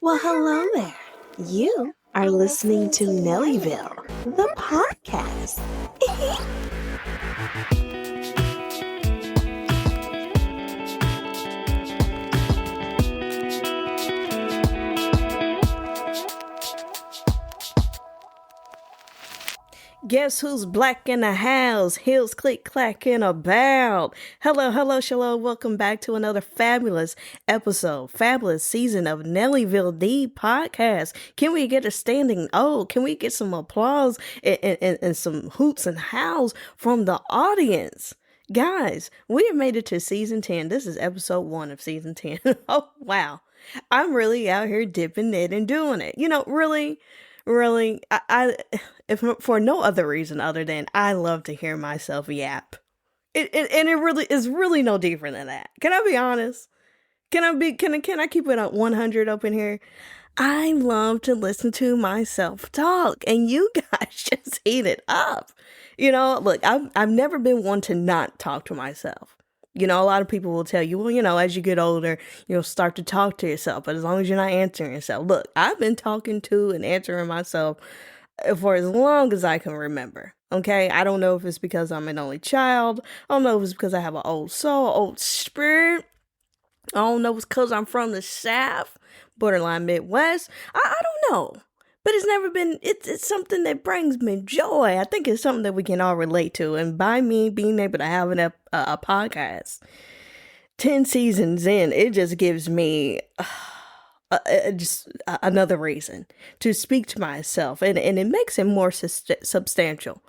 Well, hello there. You are listening to Nellyville, the podcast. Guess who's black in the house? Heels click clacking about. Hello, shalom. Welcome back to another fabulous episode, fabulous season of Nellyville the podcast. Can we get a standing O? Can we get some applause and some hoots and howls from the audience? Guys, we have made it to season 10. This is episode 1 of season 10. Oh, wow. I'm really out here dipping it and doing it. Really, I if for no other reason other than I love to hear myself yap. And it really is really no different than that. Can I be honest? Can I keep it at 100 up in here? I love to listen to myself talk, and you guys just eat it up. Look, I've never been one to not talk to myself. A lot of people will tell you, well, as you get older, you'll start to talk to yourself, but as long as you're not answering yourself. Look, I've been talking to and answering myself for as long as I can remember. Okay, I don't know if it's because I'm an only child. I don't know if it's because I have an old soul, old spirit. I don't know if it's because I'm from the South, borderline Midwest. I don't know. But it's never been, it's something that brings me joy. I think it's something that we can all relate to. And by me being able to have a podcast 10 seasons in, it just gives me just another reason to speak to myself. And it makes it more substantial.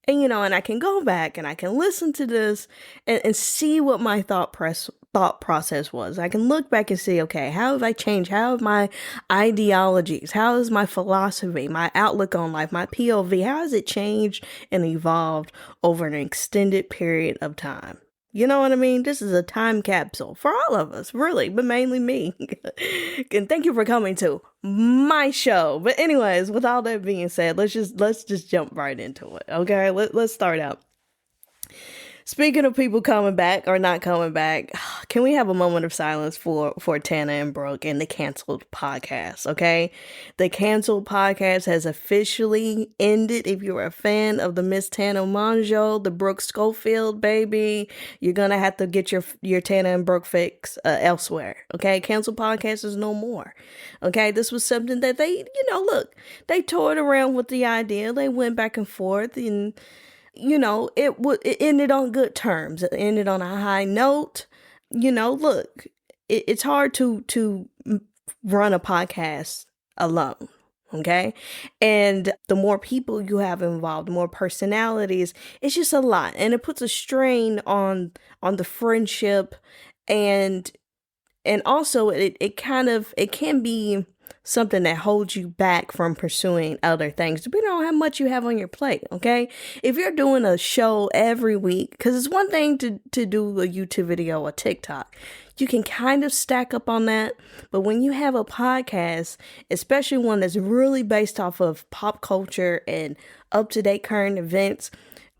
And, and I can go back and I can listen to this and see what my thought process was. I can look back and see, okay, how have I changed? How have my ideologies, how is my philosophy, my outlook on life, my POV, how has it changed and evolved over an extended period of time? You know what I mean? This is a time capsule for all of us, really, but mainly me. And thank you for coming to my show. But anyways, with all that being said, let's just jump right into it. Okay, let's start out. Speaking of people coming back or not coming back, can we have a moment of silence for Tana and Brooke and the canceled podcast, okay? The canceled podcast has officially ended. If you're a fan of the Miss Tana Mongeau, the Brooke Schofield baby, you're going to have to get your Tana and Brooke fix elsewhere, okay? Canceled podcast is no more, okay? This was something that they, they toyed around with the idea. They went back and forth and it ended on good terms. It ended on a high note. Look, it's hard to run a podcast alone. Okay. And the more people you have involved, the more personalities, it's just a lot. And it puts a strain on the friendship and also it can be something that holds you back from pursuing other things, depending on how much you have on your plate, okay? If you're doing a show every week, because it's one thing to do a YouTube video or TikTok, you can kind of stack up on that, but when you have a podcast, especially one that's really based off of pop culture and up-to-date current events,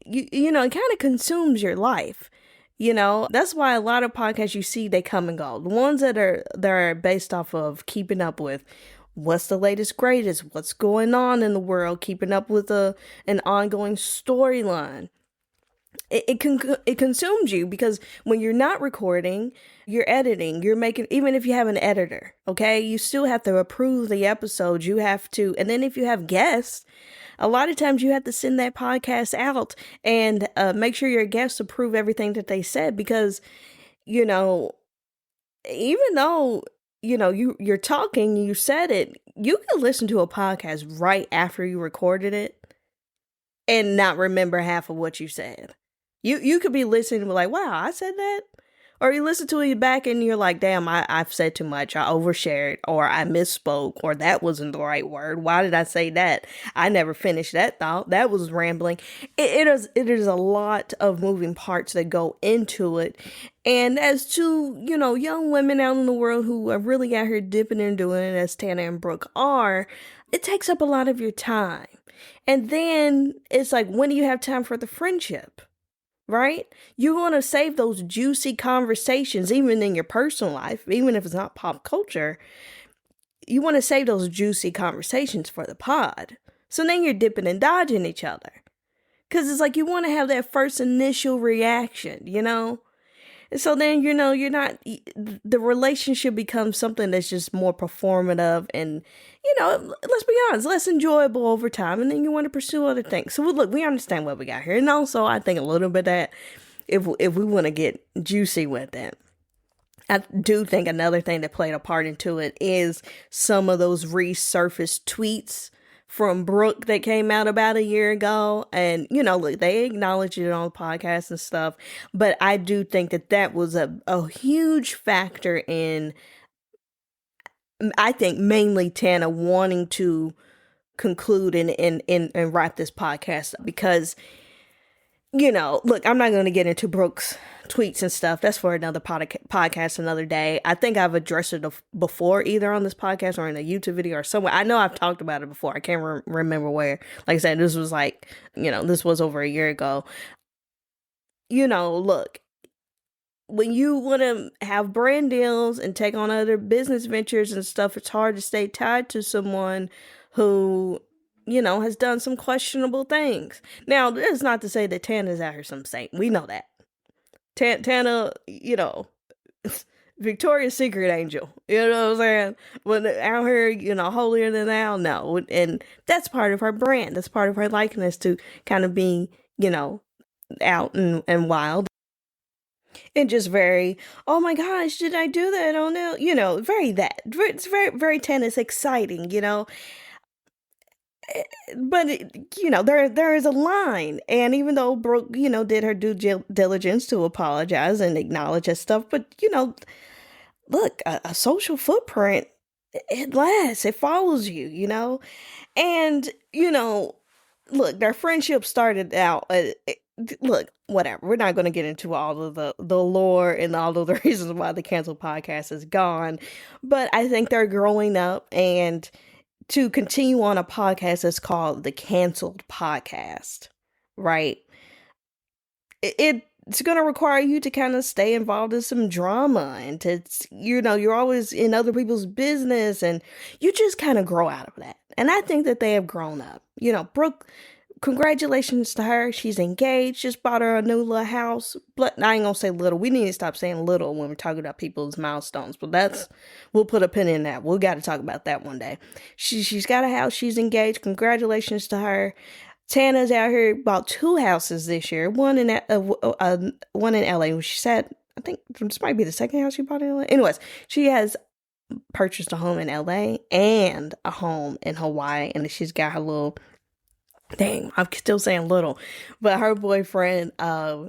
it kind of consumes your life. That's why a lot of podcasts you see, they come and go. The ones that are based off of keeping up with what's the latest, greatest, what's going on in the world, keeping up with an ongoing storyline. It consumes you because when you're not recording, you're editing, you're making, even if you have an editor, okay, you still have to approve the episodes. You have to, and then if you have guests, a lot of times you have to send that podcast out and make sure your guests approve everything that they said because, even though, you're talking, you said it, you can listen to a podcast right after you recorded it and not remember half of what you said. You could be listening and be like, wow, I said that. Or you listen to it back and you're like, damn, I've said too much. I overshared or I misspoke or that wasn't the right word. Why did I say that? I never finished that thought. That was rambling. It is a lot of moving parts that go into it. And as to, young women out in the world who are really out here dipping and doing it as Tana and Brooke are, it takes up a lot of your time. And then it's like, when do you have time for the friendship? Right? You want to save those juicy conversations, even in your personal life, even if it's not pop culture. you want to save those juicy conversations for the pod. So then you're dipping and dodging each other. Because it's like you want to have that first initial reaction, And so then, you're not, the relationship becomes something that's just more performative and, let's be honest, less enjoyable over time. And then you want to pursue other things. So look, we understand what we got here. And also, I think a little bit that if we want to get juicy with it, I do think another thing that played a part into it is some of those resurfaced tweets from Brooke that came out about a year ago. And, look, they acknowledged it on the podcast and stuff. But I do think that was a huge factor in, I think, mainly Tana wanting to conclude and wrap this podcast up. Because, look, I'm not going to get into Brooke's tweets and stuff. That's for another podcast another day. I think I've addressed it before, either on this podcast or in a YouTube video or somewhere. I know I've talked about it before. I can't remember where. Like I said, this was this was over a year ago. Look, when you want to have brand deals and take on other business ventures and stuff, it's hard to stay tied to someone who has done some questionable things. Now, that's not to say that Tana's out here some saint. We know that. Tana, Victoria's Secret angel, you know what I'm saying? But out here, holier than thou, no. And that's part of her brand. That's part of her likeness to kind of be, out and wild. And just very, oh my gosh, did I do that? Oh no, very that. It's very, very Tana's exciting, But there is a line, and even though Brooke, did her due diligence to apologize and acknowledge that stuff, but look, a social footprint, it lasts, it follows you, and look, their friendship started out. Look, whatever. We're not going to get into all of the lore and all of the reasons why the canceled podcast is gone, but I think they're growing up and to continue on a podcast that's called the Canceled Podcast, right? It's going to require you to kind of stay involved in some drama and to, you're always in other people's business and you just kind of grow out of that. And I think that they have grown up. Brooke, congratulations to her. She's engaged, just bought her a new little house. But I ain't gonna say little. We need to stop saying little when we're talking about people's milestones. But we'll put a pin in that. We'll got to talk about that one day. She's got a house. She's engaged. Congratulations to her. Tana's out here, bought 2 houses this year. One in LA. She said, I think this might be the second house she bought in LA. Anyways, she has purchased a home in LA and a home in Hawaii. And she's got her little, dang, I'm still saying little, but her boyfriend, yeah,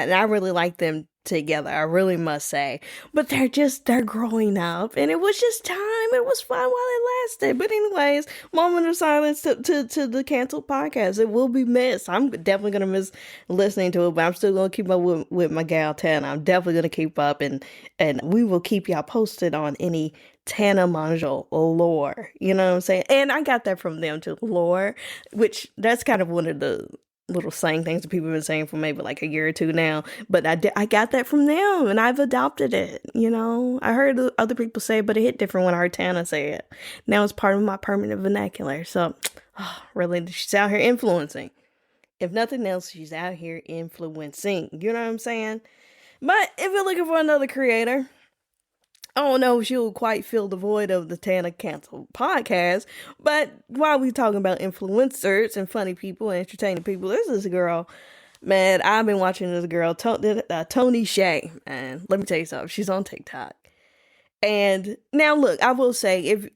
and I really like them together, I really must say. But they're growing up, and it was just time. It was fun while it lasted. But anyways, moment of silence to the canceled podcast. It will be missed. I'm definitely gonna miss listening to it, but I'm still gonna keep up with my gal Tana. I'm definitely gonna keep up, and we will keep y'all posted on any Tana Mongeau lore, you know what I'm saying? And I got that from them too, lore, which that's kind of one of the little slang things that people have been saying for maybe like a year or two now, but I got that from them and I've adopted it, I heard other people say it, but it hit different when I heard Tana say it. Now it's part of my permanent vernacular. So really, she's out here influencing. If nothing else, she's out here influencing, you know what I'm saying? But if you're looking for another creator, I don't know if she'll quite fill the void of the Tana Canceled podcast, but while we talking about influencers and funny people and entertaining people, there's this girl, man, I've been watching this girl, Tony Shay, and let me tell you something, she's on TikTok. And now look, I will say,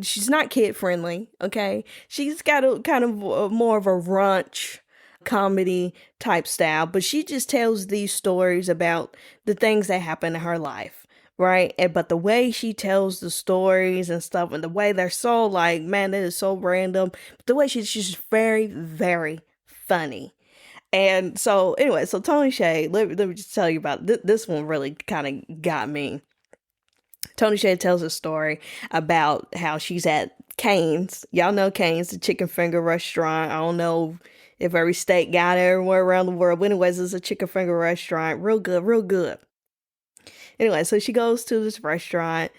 she's not kid friendly, okay? She's got a kind of more of a brunch comedy type style, but she just tells these stories about the things that happen in her life. Right. But the way she tells the stories and stuff, and the way they're so like, man, it is so random. But the way she's just very, very funny. And so anyway, so Tony Shay, let me just tell you about this one really kind of got me. Tony Shay tells a story about how she's at Cane's. Y'all know Cane's, the chicken finger restaurant. I don't know if every state got it everywhere around the world. But anyways, it's a chicken finger restaurant. Real good, real good. Anyway, so she goes to this restaurant.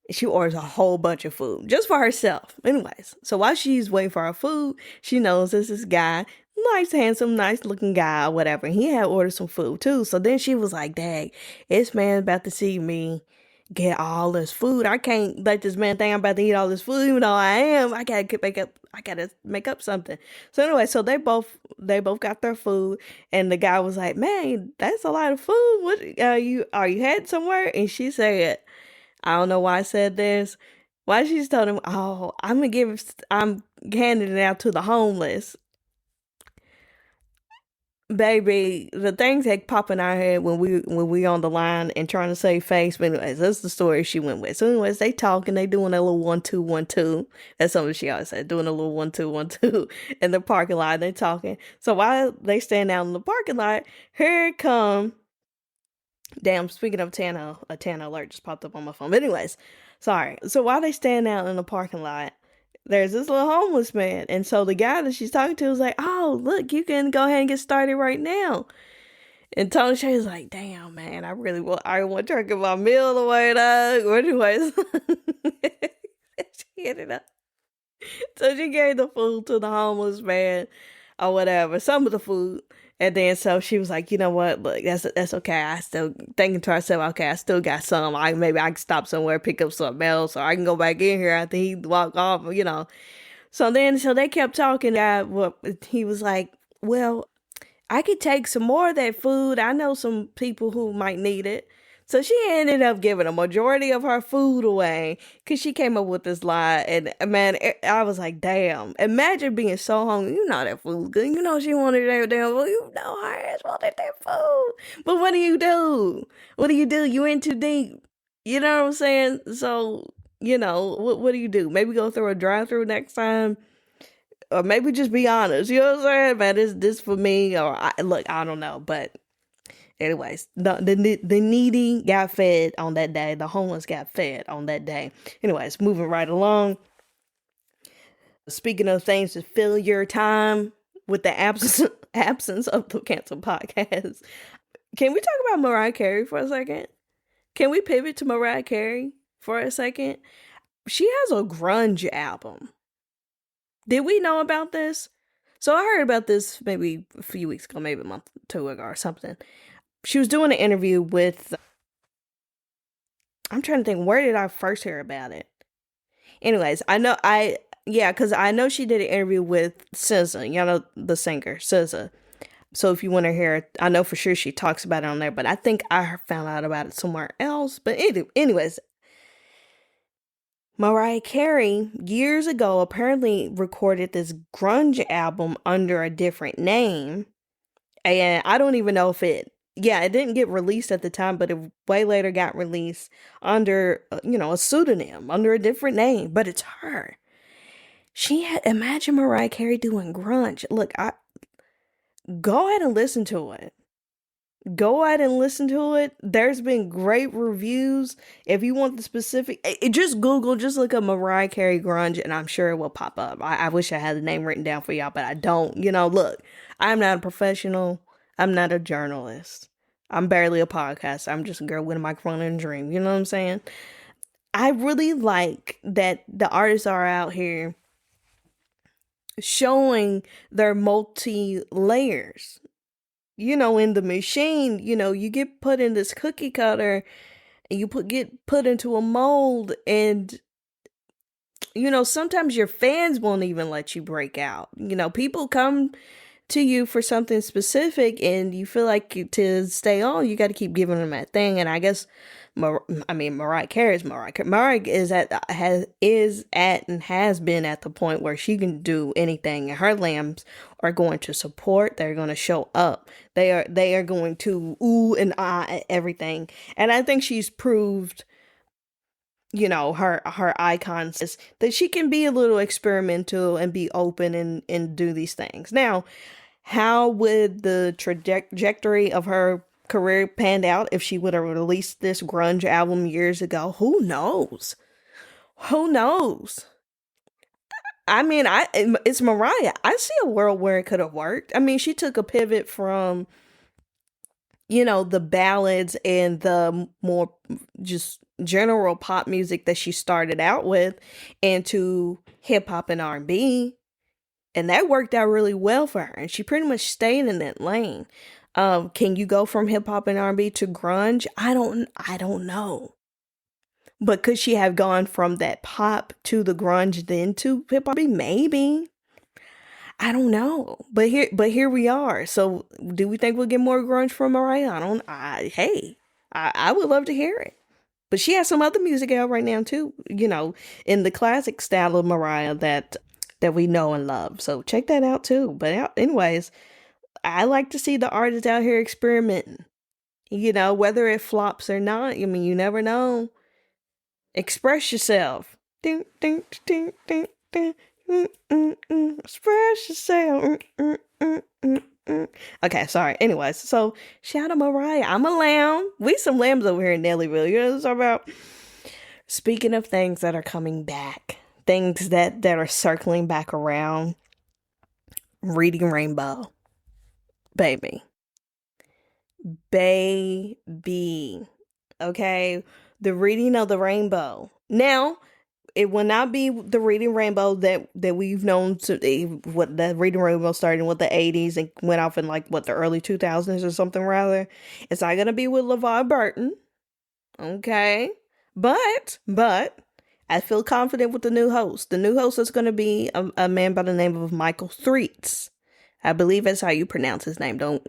She orders a whole bunch of food just for herself. Anyways, so while she's waiting for her food, she knows this guy, nice, handsome, nice looking guy or whatever. He had ordered some food too. So then she was like, dang, this man about to see me get all this food. I can't let this man think I'm about to eat all this food, even though I am. I gotta make up something. So anyway, so they both got their food, and the guy was like, man, that's a lot of food. What are you headed somewhere? And she said, I don't know why I said this. Why she's told him, oh, I'm handing it out to the homeless. Baby, the things that pop in our head when we on the line and trying to save face. But anyways, that's the story she went with. So anyways, they talking, they doing a little 1-2-1-2. That's something she always said, doing a little 1-2-1-2 in the parking lot. They talking. So while they stand out in the parking lot, here it come. Damn, speaking of Tana, a Tana alert just popped up on my phone. But anyways, sorry. So while they stand out in the parking lot, there's this little homeless man. And so the guy that she's talking to was like, oh, look, you can go ahead and get started right now. And Tony Shay is like, damn, man, I want to get my meal away, dog. But anyways, she ended up. So she gave the food to the homeless man or whatever, some of the food. And then so she was like, you know what? Look, that's okay. I still thinking to herself, okay, I still got some. Maybe I can stop somewhere, pick up something else, or I can go back in here after he walked off. So they kept talking. He was like, well, I could take some more of that food. I know some people who might need it. So she ended up giving a majority of her food away because she came up with this lie. And man, I was like, damn, imagine being so hungry. You know that food good. You know she wanted that damn food. You know her ass wanted that food. But what do you do? What do you do? You in too deep. You know what I'm saying? So, what do you do? Maybe go through a drive-through next time. Or maybe just be honest. You know what I'm saying? Man, this for me. Look, I don't know. But anyways, the needy got fed on that day. The homeless got fed on that day. Anyways, moving right along. Speaking of things to fill your time with the absence of the Cancel Podcast, can we talk about Mariah Carey for a second? Can we pivot to Mariah Carey for a second? She has a grunge album. Did we know about this? So I heard about this maybe a few weeks ago, maybe a month or two ago or something. She was doing an interview with, I'm trying to think, where did I first hear about it? Anyways, because I know she did an interview with SZA, the singer, SZA. So if you want to hear it, I know for sure she talks about it on there, but I think I found out about it somewhere else. But anyways, Mariah Carey, years ago, apparently recorded this grunge album under a different name. And I don't even know if it didn't get released at the time, but it way later got released under, a pseudonym, under a different name. But it's her. Imagine Mariah Carey doing grunge. Look, go ahead and listen to it. Go ahead and listen to it. There's been great reviews. If you want the specific, just look up Mariah Carey grunge, and I'm sure it will pop up. I wish I had the name written down for y'all, but I don't. Look, I'm not a professional. I'm not a journalist. I'm barely a podcast. I'm just a girl with a microphone and a dream. You know what I'm saying? I really like that the artists are out here showing their multi layers. In the machine, you get put in this cookie cutter and you get put into a mold, and sometimes your fans won't even let you break out. People come to you for something specific, and you feel like to stay on, you got to keep giving them that thing. And I guess Mariah Carey is Mariah. Mariah is at and has been at the point where she can do anything, and her lambs are going to support. They're going to show up. They are going to ooh and ah at everything. And I think she's proved, her icons is that she can be a little experimental and be open and do these things. Now, how would the trajectory of her career panned out if she would have released this grunge album years ago? Who knows? It's Mariah. I see a world where it could have worked. She took a pivot from the ballads and the more just general pop music that she started out with into hip hop and R&B, and that worked out really well for her, and she pretty much stayed in that lane. Can you go from hip hop and R&B to grunge? I don't know. But could she have gone from that pop to the grunge then to hip hop? Maybe. I don't know. But here we are. So do we think we'll get more grunge from Mariah? I would love to hear it. But she has some other music out right now too, in the classic style of Mariah that we know and love. So check that out too. But anyways, I like to see the artists out here experimenting. Whether it flops or not. I mean, you never know. Express yourself. Ding, ding, ding, ding, ding. Express yourself. Okay, sorry. Anyways, so shout out Mariah. I'm a lamb. We some lambs over here in Nellyville. You know what I'm talking about? Speaking of things that are coming back, things that are circling back around, Reading Rainbow. Baby. Okay? The Reading of the Rainbow. Now, it will not be the Reading Rainbow that we've known what the Reading Rainbow started in the 80s and went off in the early 2000s or something rather. It's not going to be with LeVar Burton. Okay. But I feel confident with the new host. The new host is going to be a man by the name of Michael Threets. I believe that's how you pronounce his name. Don't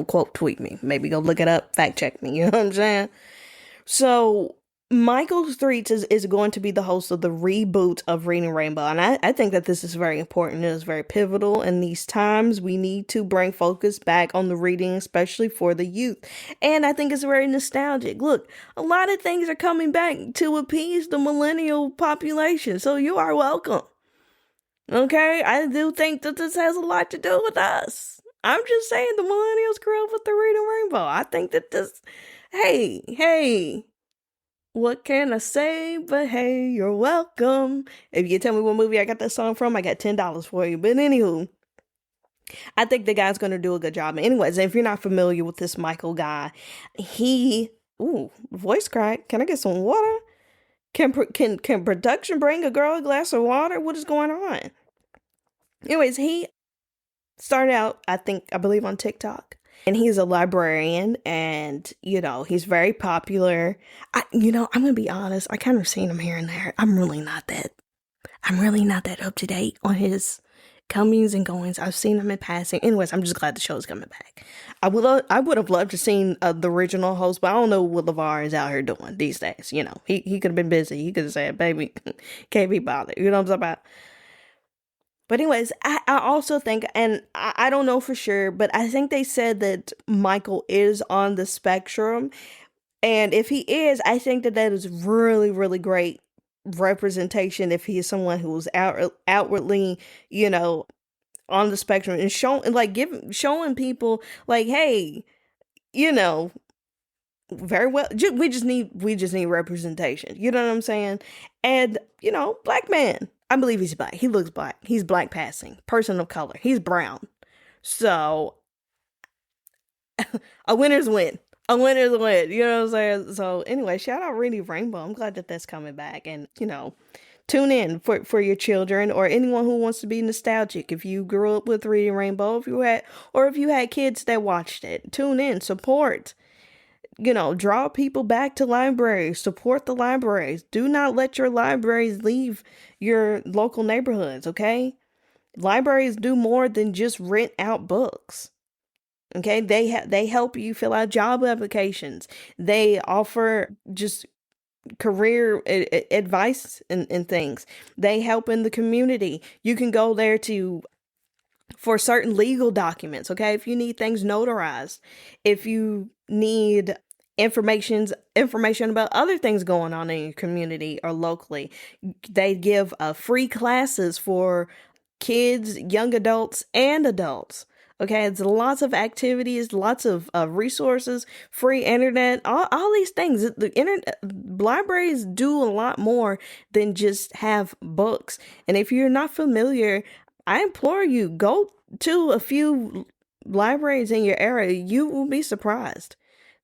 quote tweet me. Maybe go look it up. Fact check me. You know what I'm saying? So Michael Threets is going to be the host of the reboot of Reading Rainbow. And I think that this is very important. It is very pivotal in these times. We need to bring focus back on the reading, especially for the youth. And I think it's very nostalgic. Look, a lot of things are coming back to appease the millennial population. So you are welcome. Okay? I do think that this has a lot to do with us. I'm just saying the millennials grew up with the Reading Rainbow. I think that this... Hey, what can I say? But hey, you're welcome. If you tell me what movie I got that song from, I got $10 for you. But anywho, I think the guy's going to do a good job. Anyways, if you're not familiar with this Michael guy, voice crack. Can I get some water? Can production bring a girl a glass of water? What is going on? Anyways, he started out, I believe on TikTok. And he's a librarian and, he's very popular. I'm going to be honest. I kind of seen him here and there. I'm really not that up to date on his comings and goings. I've seen him in passing. Anyways, I'm just glad the show's coming back. I would have loved to seen the original host, but I don't know what LeVar is out here doing these days. He could have been busy. He could have said, baby, can't be bothered. You know what I'm talking about? But anyways, I also think, and I don't know for sure, but I think they said that Michael is on the spectrum. And if he is, I think that is really, really great representation if he is someone who is outwardly, on the spectrum and showing people hey, very well. We just need representation. You know what I'm saying? And, black man. I believe he's black. He looks black. He's black passing. Person of color. He's brown. So, a winner's win. A winner's win. You know what I'm saying? So, anyway, shout out Reading Rainbow. I'm glad that that's coming back. And, tune in for your children or anyone who wants to be nostalgic. If you grew up with Reading Rainbow, if you had kids that watched it, tune in, support. Draw people back to libraries, support the libraries. Do not let your libraries leave your local neighborhoods, okay? Libraries do more than just rent out books. Okay? They help you fill out job applications. They offer just career advice and things. They help in the community. You can go there for certain legal documents, okay? If you need things notarized, if you need information about other things going on in your community or locally, they give free classes for kids, young adults, and adults. Okay, it's lots of activities, lots of resources, free internet, all these things. The internet libraries do a lot more than just have books. And if you're not familiar, I implore you, go to a few libraries in your area, you will be surprised.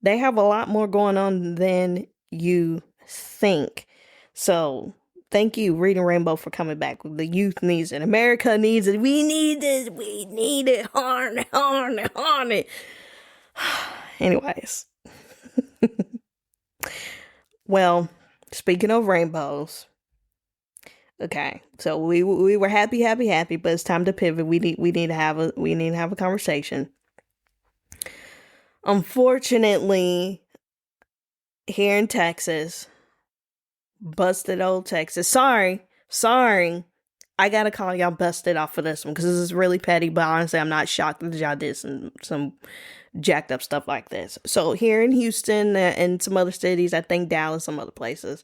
They have a lot more going on than you think. So thank you, Reading Rainbow, for coming back. The youth needs it. America needs it. We need this. We need it. Harn it. Anyways. Well, speaking of rainbows. Okay, so we were happy, but it's time to pivot. We need to have a conversation. Unfortunately, here in Texas, busted old Texas. Sorry. I gotta call y'all busted off for this one because this is really petty. But honestly, I'm not shocked that y'all did some jacked up stuff like this. So here in Houston and some other cities, I think Dallas, some other places,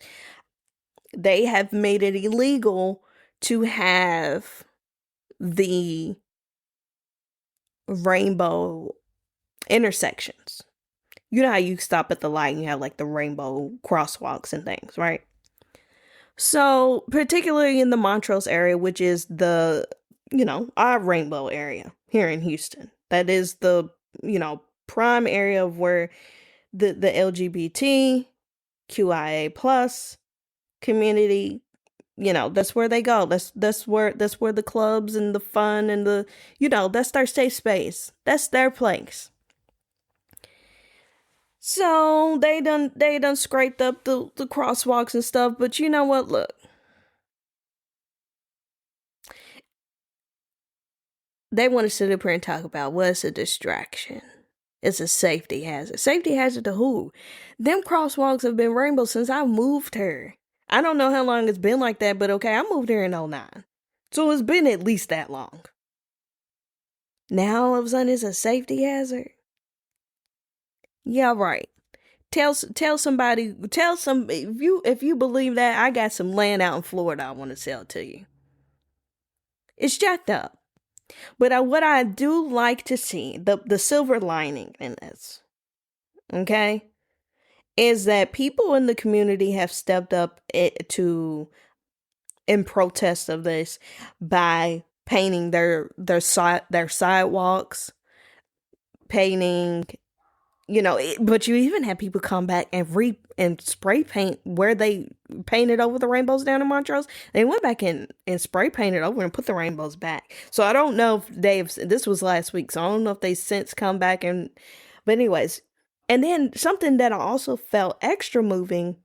they have made it illegal to have the rainbow intersections. You know how you stop at the light and you have like the rainbow crosswalks and things, right? So, particularly in the Montrose area, which is our rainbow area here in Houston. That is the, prime area of where the LGBT, QIA plus community, that's where they go. That's where the clubs and the fun and the, that's their safe space. That's their place. So they done scraped up the crosswalks and stuff, but you know what? Look. They want to sit up here and talk about what's a distraction. It's a safety hazard. Safety hazard to who? Them crosswalks have been rainbow since I moved here. I don't know how long it's been like that, but okay, I moved here in 2009. So it's been at least that long. Now all of a sudden it's a safety hazard? Yeah, right. Tell somebody, if you believe that, I got some land out in Florida I want to sell to you. It's jacked up. But what I do like to see, the silver lining in this, okay, is that people in the community have stepped up in protest of this by painting their sidewalks, painting, but you even have people come back and spray paint where they painted over the rainbows down in Montrose. They went back and spray painted over and put the rainbows back. So I don't know if this was last week, so I don't know if they since come back but anyways. And then something that I also felt extra moving,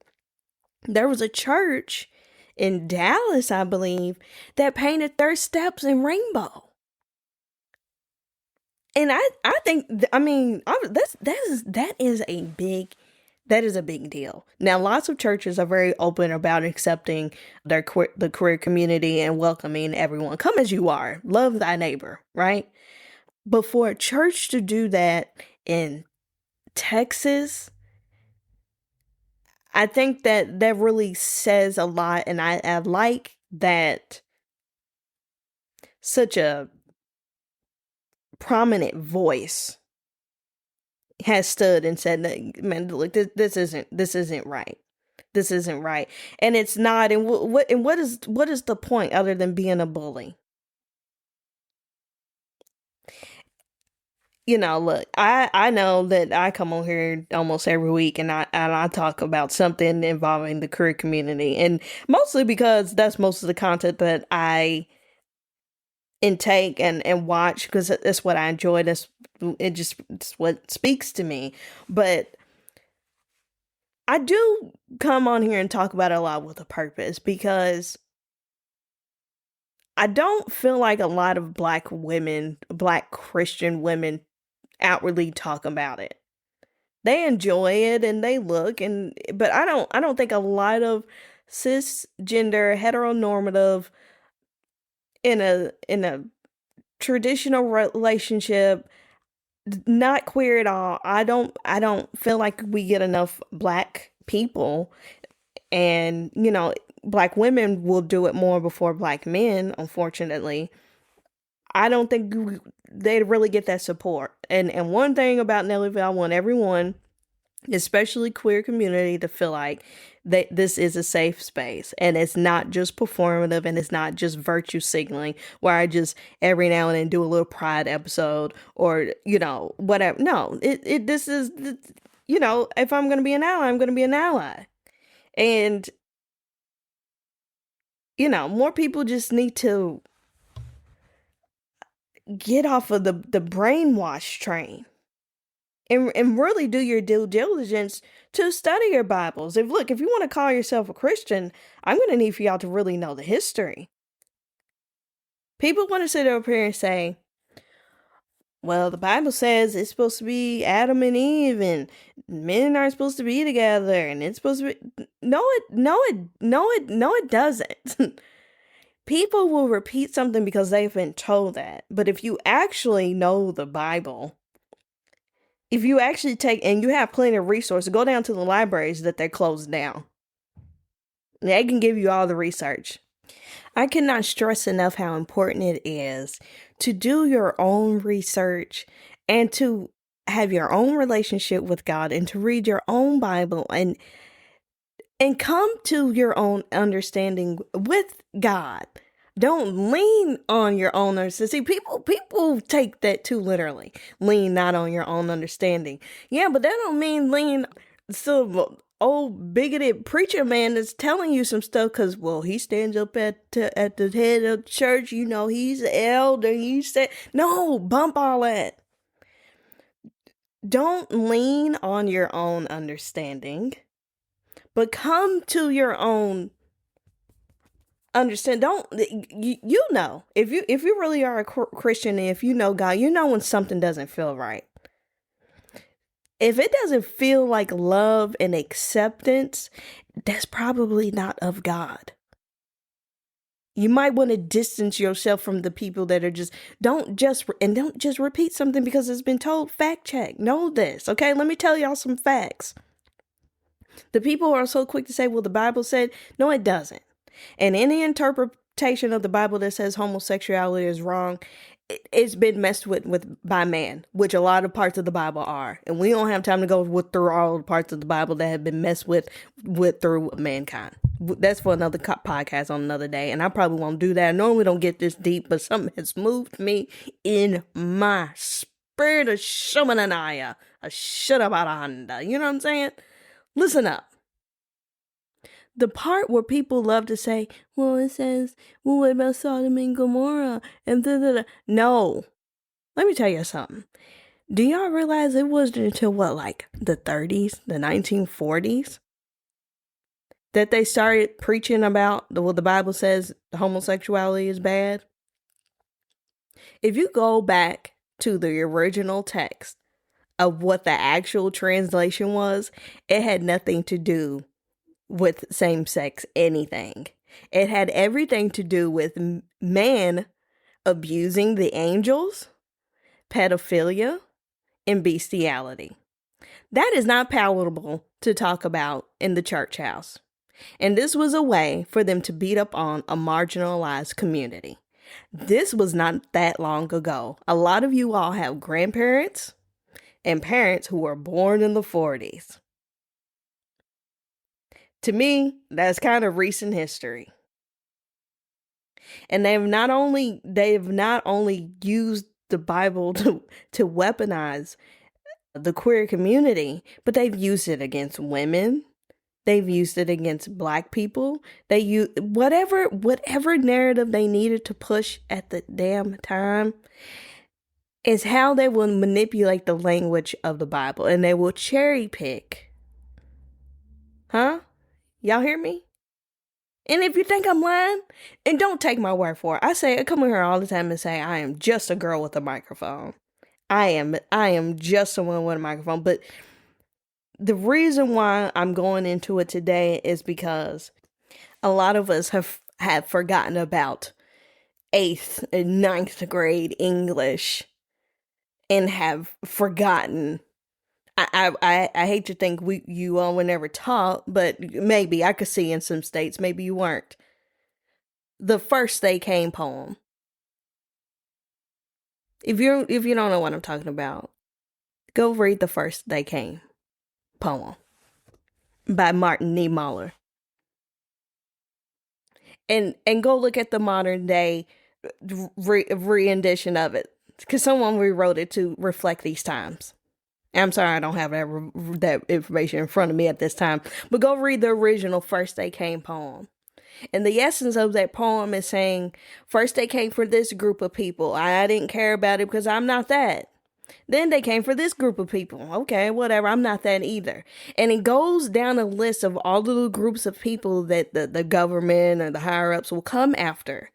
there was a church in Dallas, I believe, that painted their steps in rainbow. And I think, that is a big deal. Now, lots of churches are very open about accepting the queer community and welcoming everyone. Come as you are. Love thy neighbor, right? But for a church to do that in Texas, I think that really says a lot. And I like that such a prominent voice has stood and said, man, look, this isn't right. This isn't right. And it's not. And what is the point other than being a bully? Look, I know that I come on here almost every week and I talk about something involving the queer community, and mostly because that's most of the content that I intake and watch, because that's what I enjoy. It's what speaks to me. But I do come on here and talk about it a lot with a purpose, because I don't feel like a lot of Black Christian women outwardly talk about it. They enjoy it and they look, but I don't think a lot of cisgender heteronormative in a traditional relationship, not queer at all. I don't feel like we get enough Black people, and Black women will do it more before Black men, unfortunately. I don't think they really get that support. And one thing about Nellyville, I want everyone especially queer community, to feel like that this is a safe space and it's not just performative and it's not just virtue signaling where I just every now and then do a little pride episode or, whatever. No, this is, if I'm going to be an ally, I'm going to be an ally. And, more people just need to get off of the brainwash train. And really do your due diligence to study your Bibles. If you want to call yourself a Christian, I'm going to need for y'all to really know the history. People want to sit up here and say, well, the Bible says it's supposed to be Adam and Eve and men aren't supposed to be together and it's supposed to be... No, it doesn't. People will repeat something because they've been told that. But if you actually know the Bible, if you actually take, and you have plenty of resources, go down to the libraries that they're closed down. They can give you all the research. I cannot stress enough how important it is to do your own research and to have your own relationship with God and to read your own Bible and come to your own understanding with God. Don't lean on your own understanding. See, people take that too literally. Lean not on your own understanding. Yeah, but that don't mean lean some old bigoted preacher man that's telling you some stuff because, well, he stands up at the head of the church. He's the elder. He said, no, bump all that. Don't lean on your own understanding, but come to your own understand. Don't if you really are a Christian and if you know God, when something doesn't feel right. If it doesn't feel like love and acceptance, that's probably not of God. You might want to distance yourself from the people that are don't just repeat something because it's been told. Fact check. Know this, okay? Let me tell y'all some facts. The people who are so quick to say, well, the Bible said, no, it doesn't. And any interpretation of the Bible that says homosexuality is wrong, it's been messed with by man, which a lot of parts of the Bible are. And we don't have time to go through all the parts of the Bible that have been messed with through mankind. That's for another podcast on another day. And I probably won't do that. I normally don't get this deep, but something has moved me in my spirit of Shumananaya, a Shutabaranda. You know what I'm saying? Listen up. The part where people love to say, well, it says, well, what about Sodom and Gomorrah? And da-da-da. No. Let me tell you something. Do y'all realize it wasn't until the 30s, the 1940s, that they started preaching about what the Bible says homosexuality is bad? If you go back to the original text of what the actual translation was, it had nothing to do with same-sex anything. It had everything to do with man abusing the angels, pedophilia, and bestiality. That is not palatable to talk about in the church house. And this was a way for them to beat up on a marginalized community. This was not that long ago. A lot of you all have grandparents and parents who were born in the 40s. To me, that's kind of recent history. And they've not only used the Bible to weaponize the queer community, but they've used it against women. They've used it against Black people. They use whatever narrative they needed to push at the damn time is how they will manipulate the language of the Bible, and they will cherry pick. Huh? Y'all hear me? And if you think I'm lying, and don't take my word for it, I come here all the time and say I am just a girl with a microphone. I am just someone with a microphone. But the reason why I'm going into it today is because a lot of us have forgotten about 8th and 9th grade English and have forgotten. I hate to think you all were never taught, but maybe I could see in some states, maybe you weren't. The First They Came poem. If you don't know what I'm talking about, go read The First They Came. poem by Martin Niemöller. And go look at the modern day rendition of it, because someone rewrote it to reflect these times. I'm sorry, I don't have that information in front of me at this time, but go read the original First They Came poem. And the essence of that poem is saying, first they came for this group of people. I didn't care about it because I'm not that. Then they came for this group of people. Okay, whatever. I'm not that either. And it goes down a list of all the groups of people that the government or the higher ups will come after.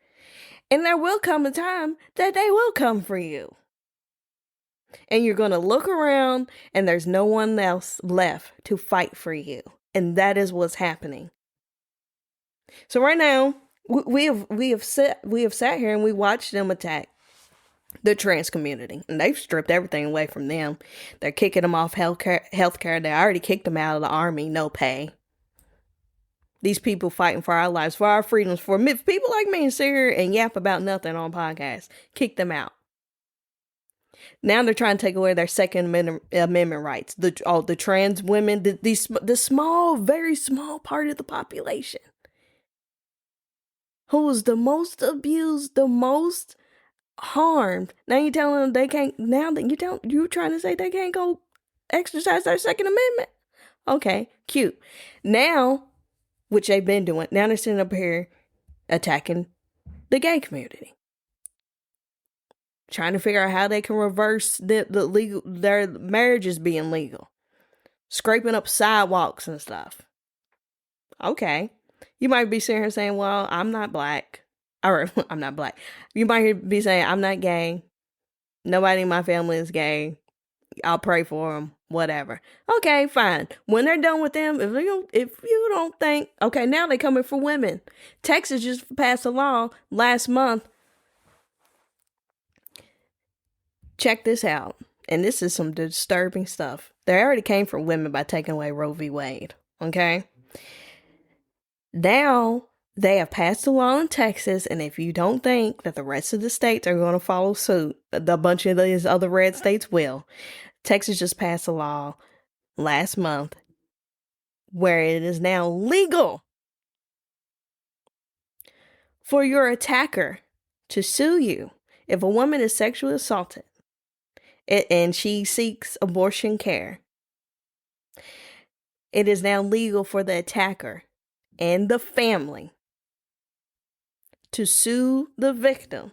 And there will come a time that they will come for you. And you're going to look around and there's no one else left to fight for you. And that is what's happening. So right now, we have sat here and we watched them attack the trans community, and they've stripped everything away from them. They're kicking them off healthcare. They already kicked them out of the army, no pay. These people fighting for our lives, for our freedoms, for people like me and sit here and yap about nothing on podcasts. Kick them out. Now they're trying to take away their Second Amendment rights. The trans women, the small, very small part of the population who was the most abused, the most harmed. Now you telling them they can't. Now that you trying to say they can't go exercise their Second Amendment. Okay, cute. Now, which they've been doing. Now they're sitting up here attacking the gay community, trying to figure out how they can reverse their marriages being legal, scraping up sidewalks and stuff. Okay. You might be sitting here saying, well, I'm not black. Or, I'm not black. You might be saying, I'm not gay. Nobody in my family is gay. I'll pray for them. Whatever. Okay, fine. When they're done with them, if you don't think... Okay, now they're coming for women. Texas just passed a law last month. Check this out. And this is some disturbing stuff. They already came for women by taking away Roe v. Wade. Okay? Now, they have passed a law in Texas, and if you don't think that the rest of the states are going to follow suit, a bunch of these other red states will. Texas just passed a law last month where it is now legal for your attacker to sue you if a woman is sexually assaulted and she seeks abortion care. It is now legal for the attacker and the family to sue the victim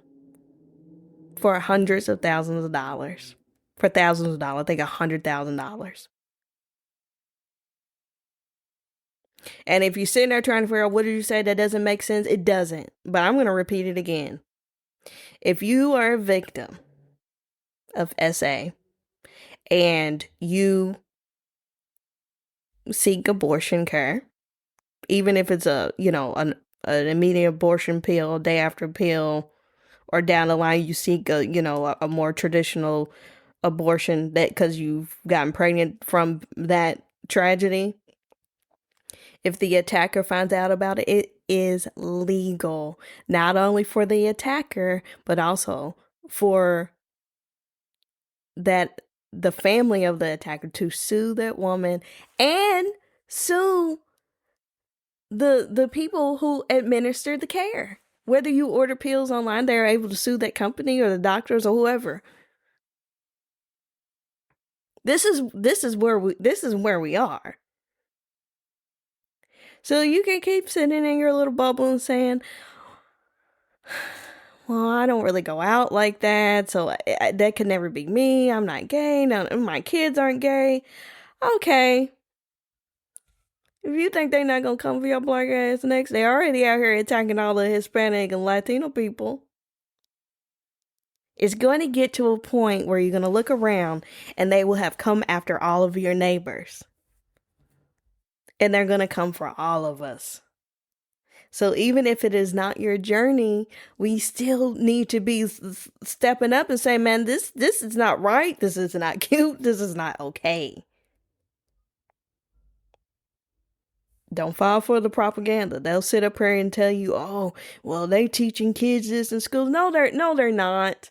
for hundreds of thousands of dollars. For thousands of dollars, I think $100,000. And if you're sitting there trying to figure out what did you say that doesn't make sense, it doesn't. But I'm going to repeat it again. If you are a victim of SA and you seek abortion care, even if it's an immediate abortion pill, day after pill, or down the line you seek a more traditional abortion that because you've gotten pregnant from that tragedy. If the attacker finds out about it, it is legal, not only for the attacker, but also for the family of the attacker to sue that woman and sue the people who administer the care. Whether you order pills online, they're able to sue that company or the doctors or whoever. This is where we are. So you can keep sitting in your little bubble and saying, well, I don't really go out like that, so that could never be me. I'm not gay. None of my kids aren't gay. Okay. If you think they're not going to come for your black ass next, they already out here attacking all the Hispanic and Latino people. It's going to get to a point where you're going to look around and they will have come after all of your neighbors. And they're going to come for all of us. So even if it is not your journey, we still need to be stepping up and say, man, this is not right. This is not cute. This is not okay. Don't fall for the propaganda. They'll sit up here and tell you, oh, well, they teaching kids this in school. No, they're not.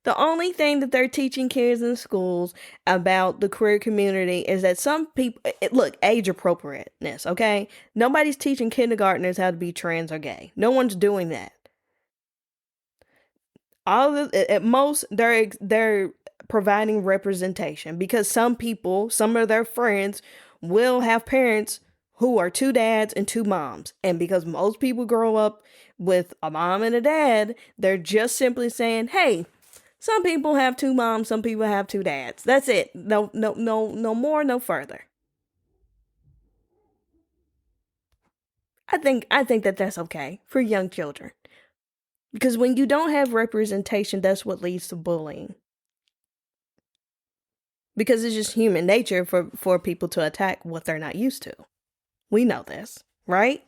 The only thing that they're teaching kids in schools about the queer community is that some people, look, age appropriateness, okay? Nobody's teaching kindergartners how to be trans or gay. No one's doing that. At most, they're providing representation because some people, some of their friends will have parents who are two dads and two moms. And because most people grow up with a mom and a dad, they're just simply saying, hey, some people have two moms, some people have two dads. That's it. No more, no further. I think that that's okay for young children. Because when you don't have representation, that's what leads to bullying. Because it's just human nature for people to attack what they're not used to. We know this, right?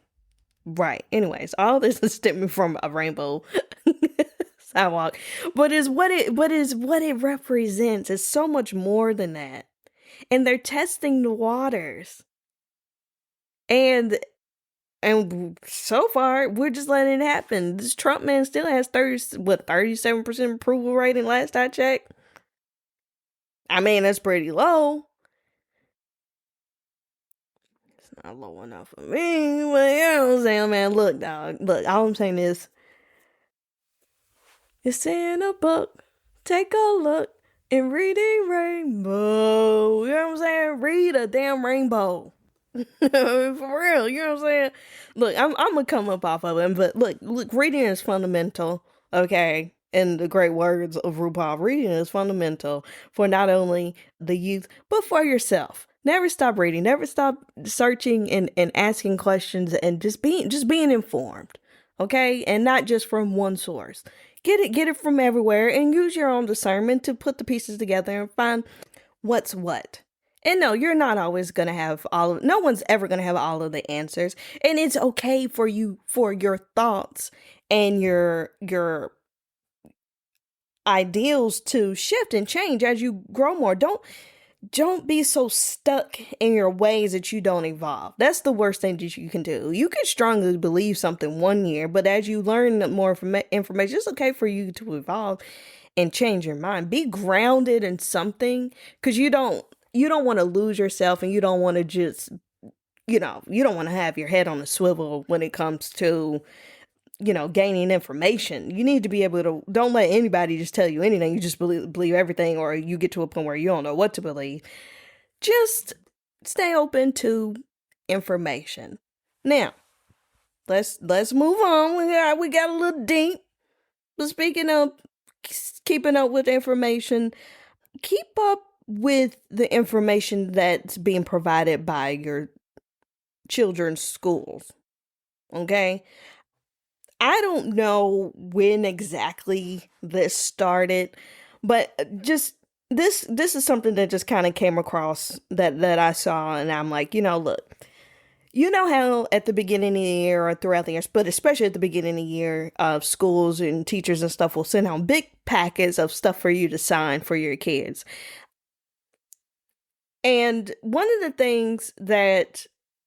Right. Anyways, all this is stemming from a rainbow sidewalk, but is what it represents. It's so much more than that. And they're testing the waters. And so far, we're just letting it happen. This Trump man still has 37% approval rating last I checked. I mean, that's pretty low. It's not low enough for me, but you know what I'm saying, man. Look, dog. Look, all I'm saying is, it's in a book. Take a look and read a rainbow. You know what I'm saying? Read a damn rainbow. For real, you know what I'm saying? Look, I'm gonna come up off of it, but look, reading is fundamental, okay? In the great words of RuPaul, reading is fundamental for not only the youth, but for yourself. Never stop reading, never stop searching and asking questions and just being informed, okay? And not just from one source. Get it from everywhere and use your own discernment to put the pieces together and find what's what. And no, you're not always going to have no one's ever going to have all of the answers. And it's okay for your thoughts and your ideals to shift and change as you grow more. Don't be so stuck in your ways that you don't evolve. That's the worst thing that you can do. You can strongly believe something one year, but as you learn more information, it's okay for you to evolve and change your mind. Be grounded in something, because you don't want to lose yourself, and you don't want to just, you don't want to have your head on a swivel when it comes to, gaining information. You need to be able to, don't let anybody just tell you anything. You just believe everything, or you get to a point where you don't know what to believe. Just stay open to information. Now, let's move on. We got a little deep. But speaking of keeping up with information, keep up with the information that's being provided by your children's schools. Okay? I don't know when exactly this started, but just this is something that just kind of came across that I saw, and I'm like, look, how at the beginning of the year or throughout the years, but especially at the beginning of the year, schools and teachers and stuff will send out big packets of stuff for you to sign for your kids. And one of the things that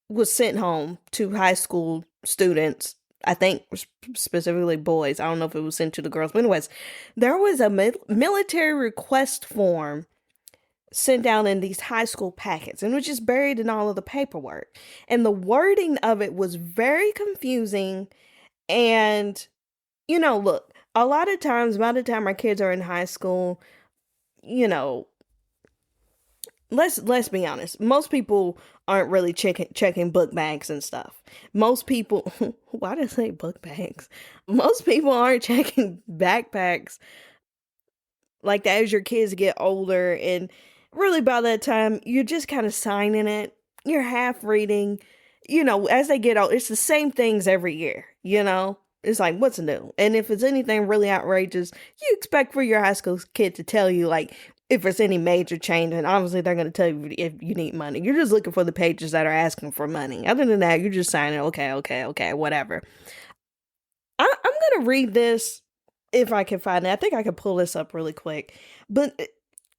was sent home to high school students, I think specifically boys, I don't know if it was sent to the girls, but anyways, there was a military request form sent out in these high school packets, and which is buried in all of the paperwork. And the wording of it was very confusing. And, look, a lot of times by the time our kids are in high school, let's be honest. Most people aren't really checking book bags and stuff. Most people, why did I say book bags? Most people aren't checking backpacks like that as your kids get older. And really by that time, you're just kind of signing it. You're half reading. As they get old, it's the same things every year, It's like, what's new? And if it's anything really outrageous, you expect for your high school kid to tell you, like, if there's any major change, and obviously they're going to tell you if you need money. You're just looking for the pages that are asking for money. Other than that, you're just signing, okay, whatever. I'm going to read this if I can find it. I think I can pull this up really quick. But,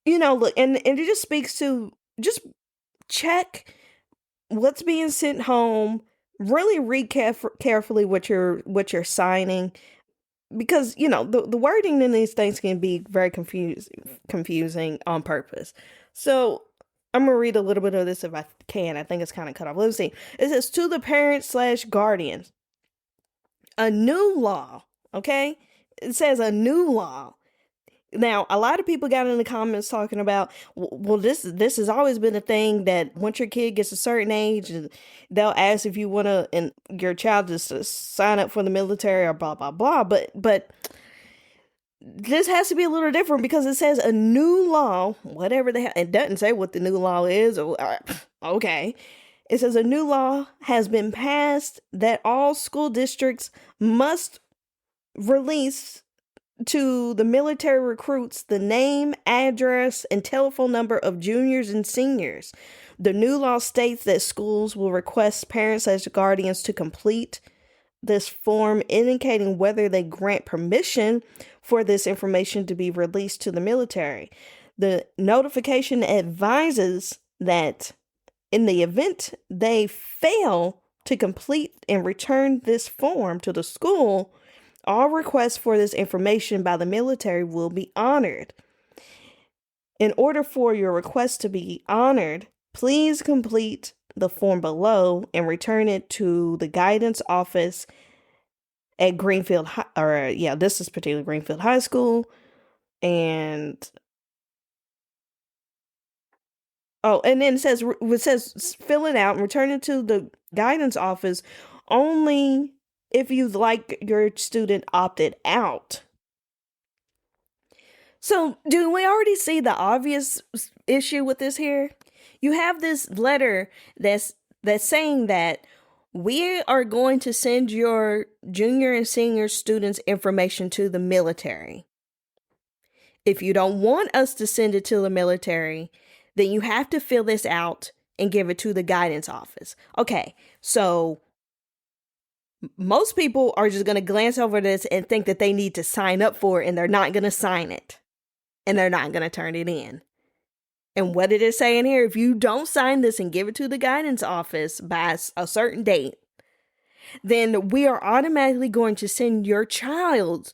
look, and it just speaks to, just check what's being sent home. Really read carefully what you're signing. because, you know, the wording in these things can be very confusing on purpose. So I'm going to read a little bit of this if I can. I think it's kind of cut off. Let's see. It says, to the parents / guardians, a new law. Okay. It says a new law. Now, a lot of people got in the comments talking about, well, this has always been a thing that once your kid gets a certain age, they'll ask if you want to, and your child just to sign up for the military or blah, blah, blah. But this has to be a little different because it says a new law, whatever the hell. It doesn't say what the new law is. Or, okay. It says a new law has been passed that all school districts must release to the military recruits the name, address, and telephone number of juniors and seniors. The new law states that schools will request parents as guardians to complete this form indicating whether they grant permission for this information to be released to the military. The notification advises that in the event they fail to complete and return this form to the school, all requests for this information by the military will be honored. In order for your request to be honored, please complete the form below and return it to the guidance office at Greenfield, this is particularly Greenfield High School. And and then it says fill it out and return it to the guidance office only if you'd like your student opted out. So, do we already see the obvious issue with this here? You have this letter that's saying that we are going to send your junior and senior students' information to the military. If you don't want us to send it to the military, then you have to fill this out and give it to the guidance office. Okay, so most people are just going to glance over this and think that they need to sign up for it, and they're not going to sign it. And they're not going to turn it in. And what it is saying here, if you don't sign this and give it to the guidance office by a certain date, then we are automatically going to send your child's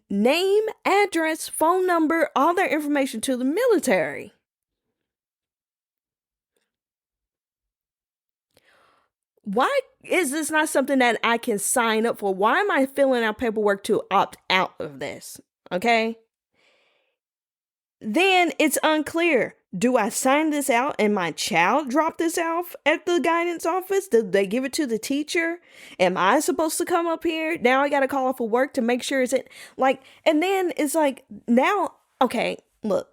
name, address, phone number, all their information to the military. Why is this not something that I can sign up for? Why am I filling out paperwork to opt out of this? Okay. Then it's unclear. Do I sign this out and my child drop this off at the guidance office? Did they give it to the teacher? Am I supposed to come up here? Now I got to call off of work to make sure and then it's like, now, okay, look,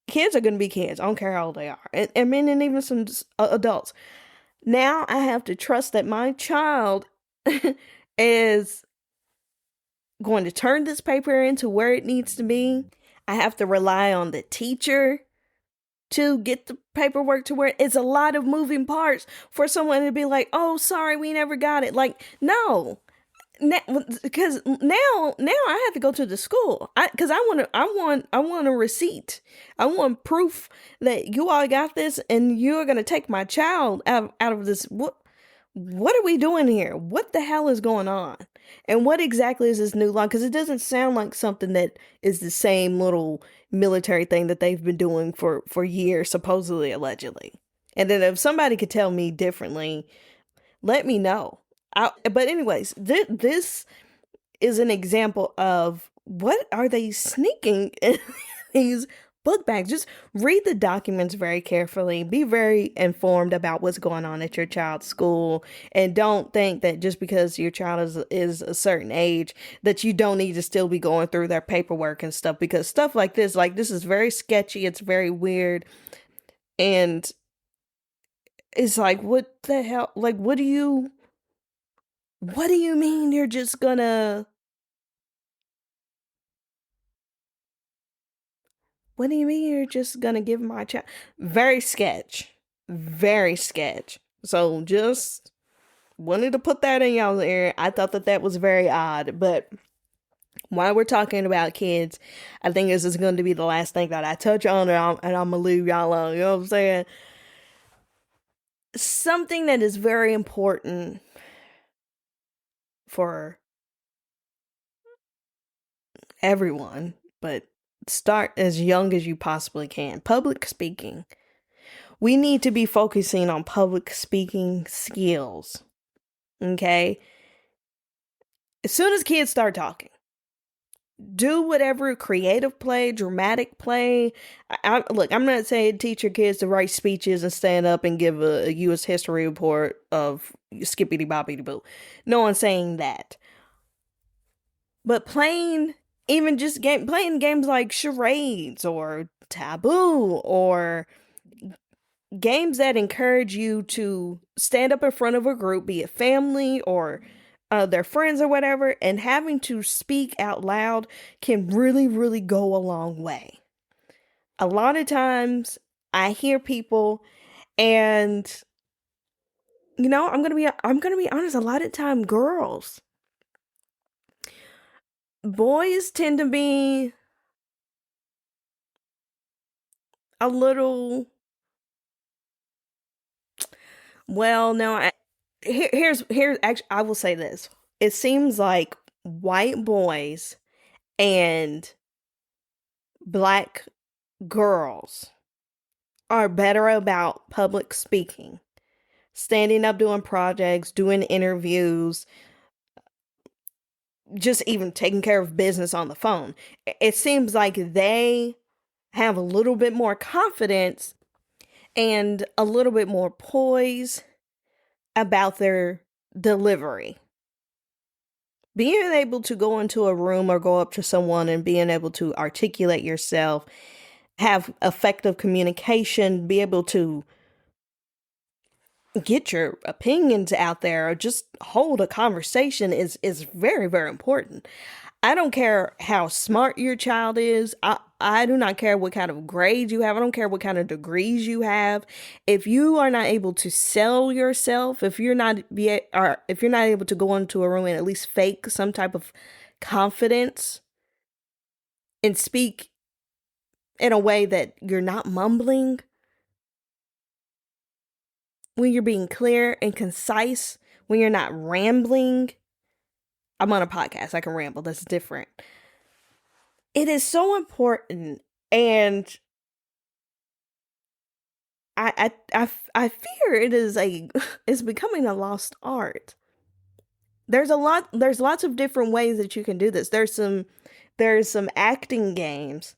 kids are going to be kids. I don't care how old they are. And even some adults. Now I have to trust that my child is going to turn this paper into where it needs to be. I have to rely on the teacher to get the paperwork to where it's a lot of moving parts for someone to be like, oh, sorry, we never got it. Like, no, because now I have to go to the school because I want a receipt. I want proof that you all got this and you're going to take my child out of this. What are we doing here? What the hell is going on? And what exactly is this new law? Because it doesn't sound like something that is the same little military thing that they've been doing for years, supposedly, allegedly. And then if somebody could tell me differently, let me know. But anyways, this is an example of what are they sneaking in these book bags. Just read the documents very carefully. Be very informed about what's going on at your child's school. And don't think that just because your child is a certain age that you don't need to still be going through their paperwork and stuff. Because stuff like this is very sketchy. It's very weird. And it's like, what the hell? Like, what do you mean you're just gonna... What do you mean you're just gonna give my child? Very sketch. Very sketch. So just wanted to put that in y'all's ear. I thought that was very odd. But while we're talking about kids, I think this is going to be the last thing that I touch on, and I'm going to leave y'all alone. You know what I'm saying? Something that is very important for everyone, but start as young as you possibly can. Public speaking. We need to be focusing on public speaking skills. Okay? As soon as kids start talking, do whatever creative play, dramatic play. Look, I'm not saying teach your kids to write speeches and stand up and give a U.S. history report of skippity boppity boo. No one's saying that. But playing games like charades or taboo or games that encourage you to stand up in front of a group, be it family or their friends or whatever, and having to speak out loud can really, really go a long way. A lot of times I hear people, and I'm gonna be honest, a lot of time boys tend to be a little, well, no, here's actually, I will say this. It seems like white boys and black girls are better about public speaking, standing up, doing projects, doing interviews, just even taking care of business on the phone. It seems like they have a little bit more confidence and a little bit more poise about their delivery. Being able to go into a room or go up to someone and being able to articulate yourself, have effective communication, be able to get your opinions out there or just hold a conversation is very, very important. I don't care how smart your child is. I do not care what kind of grades you have. I don't care what kind of degrees you have. If you are not able to sell yourself, if you're not able to go into a room and at least fake some type of confidence and speak in a way that you're not mumbling, when you're being clear and concise, when you're not rambling. I'm on a podcast, I can ramble, that's different. It is so important, and I fear it's becoming a lost art. There's lots of different ways that you can do this. There's some acting games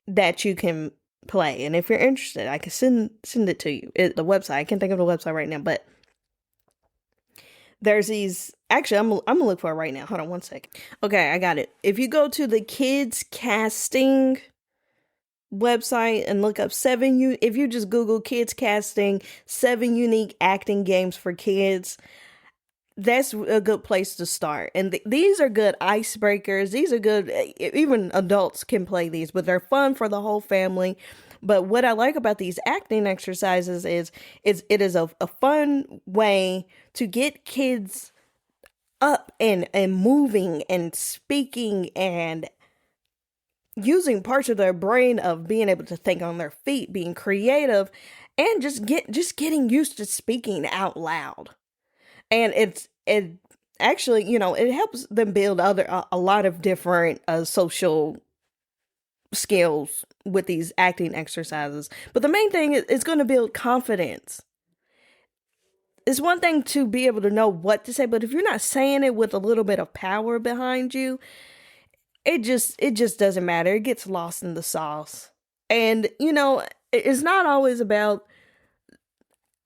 that you can play, and if you're interested, I can send it to you. The website, I can't think of the website right now, but there's these. Actually, I'm gonna look for it right now. Hold on one second. Okay, I got it. If you go to the kids casting website and look up if you just Google kids casting 7 unique acting games for kids, that's a good place to start. And these are good icebreakers. These are good. Even adults can play these, but they're fun for the whole family. But what I like about these acting exercises is it is a fun way to get kids up and moving and speaking and using parts of their brain of being able to think on their feet, being creative, and just getting used to speaking out loud. And it actually, it helps them build a lot of different social skills with these acting exercises. But the main thing is it's going to build confidence. It's one thing to be able to know what to say, but if you're not saying it with a little bit of power behind you, it just doesn't matter. It gets lost in the sauce. And, it's not always about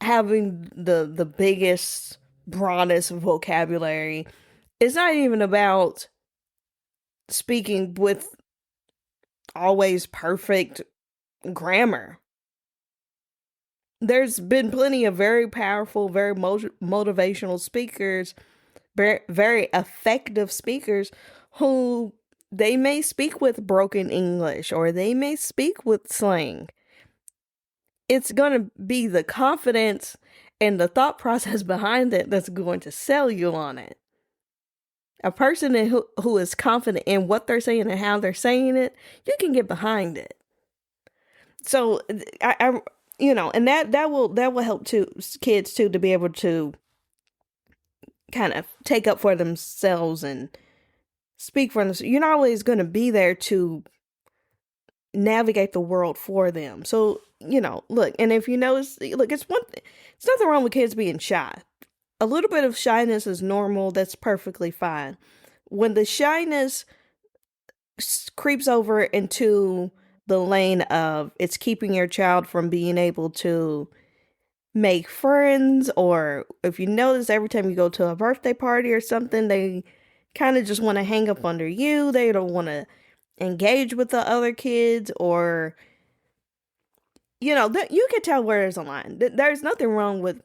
having the biggest, broadest vocabulary. It's not even about speaking with always perfect grammar. There's been plenty of very powerful, very motivational speakers, very, very effective speakers who they may speak with broken English or they may speak with slang. It's going to be the confidence and the thought process behind it that's going to sell you on it. A person who is confident in what they're saying and how they're saying it, you can get behind it. So I and that will help kids too, to be able to kind of take up for themselves and speak for themselves. You're not always going to be there to navigate the world for them. So, look, and if you notice, look, it's nothing wrong with kids being shy. A little bit of shyness is normal. That's perfectly fine. When the shyness creeps over into the lane of it's keeping your child from being able to make friends, or if you notice every time you go to a birthday party or something, they kind of just want to hang up under you. They don't want to engage with the other kids, or that you can tell where there's a line. There's nothing wrong with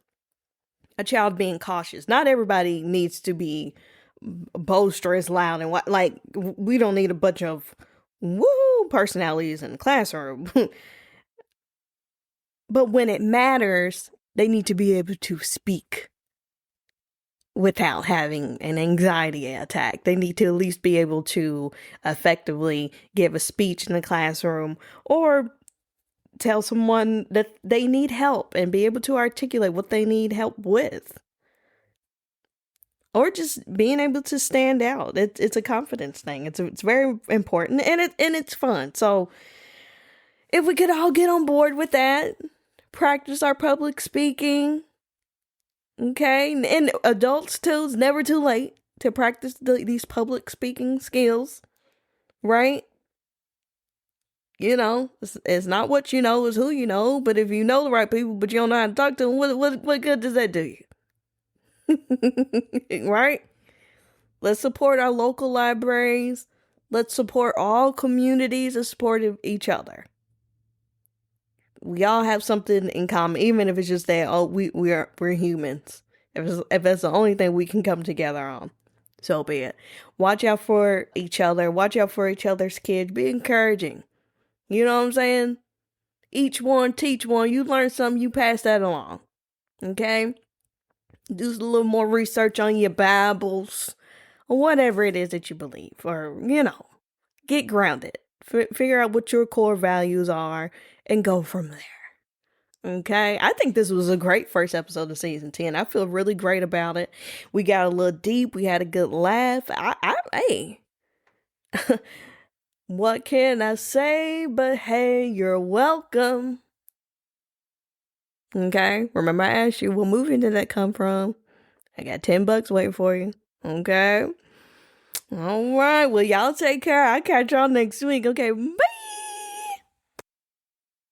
a child being cautious. Not everybody needs to be boisterous, loud, and like we don't need a bunch of woo personalities in the classroom. But when it matters, they need to be able to speak without having an anxiety attack. They need to at least be able to effectively give a speech in the classroom, or tell someone that they need help and be able to articulate what they need help with. Or just being able to stand out. It's a confidence thing. It's very important, and it's fun. So if we could all get on board with that, practice our public speaking. Okay, and adults too. It's never too late to practice these public speaking skills, right? It's not what you know, it's who you know. But if you know the right people, but you don't know how to talk to them, what good does that do you? Right? Let's support our local libraries. Let's support all communities and support each other. We all have something in common, even if it's just that we're humans. If that's the only thing we can come together on, so be it. Watch out for each other. Watch out for each other's kids. Be encouraging. You know what I'm saying? Each one, teach one. You learn something, you pass that along. Okay? Do a little more research on your Bibles, or whatever it is that you believe, or, get grounded. Figure out what your core values are and go from there. Okay, I think this was a great first episode of season 10. I feel really great about it. We got a little deep. We had a good laugh. Hey, what can I say? But hey, you're welcome. Okay, remember I asked you, what movie did that come from? I got $10 waiting for you. Okay. All right. Well, y'all take care. I'll catch y'all next week. Okay. Bye.